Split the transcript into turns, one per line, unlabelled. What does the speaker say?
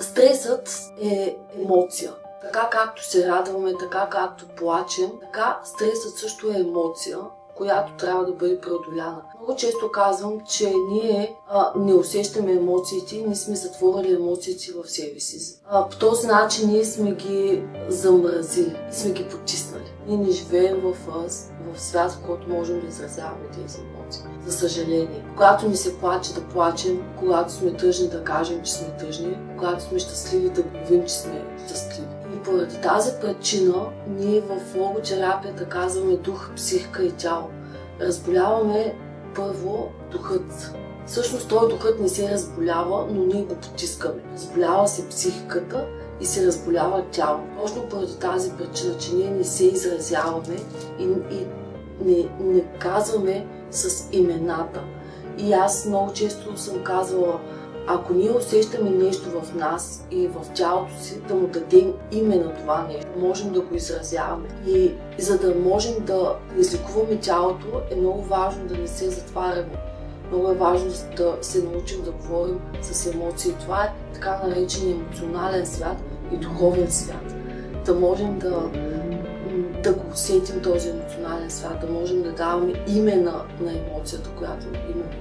Стресът е емоция. Така както се радваме, така както плачем, така стресът също е емоция, която трябва да бъде преодоляна. Много често казвам, че ние не усещаме емоциите, ние сме затворили емоциите в себе си. По този начин ние сме ги замразили, сме ги потиснали. Ние не живеем в свят, в който можем да изразяваме тези емоции. За съжаление. Когато ни се плаче, да плачем, когато сме тъжни, да кажем, че сме тъжни, когато сме щастливи, да обявим, че сме щастливи. И поради тази причина ние в логотерапията казваме дух, психика и тяло. Разболяваме първо духът. Всъщност той духът не се разболява, но ние го потискаме. Разболява се психиката и се разболява тяло. Точно поради тази причина, че ние не се изразяваме и не казваме с имената. И аз много често съм казвала, ако ние усещаме нещо в нас и в тялото си, да му дадем име на това нещо, можем да го изразяваме. И за да можем да излекуваме тялото, е много важно да не се затваряме. Много е важно да се научим да говорим с емоции. Това е така наречен емоционален свят и духовен свят. Да можем да го усетим този емоционален свят, да можем да даваме име на емоцията, която имаме.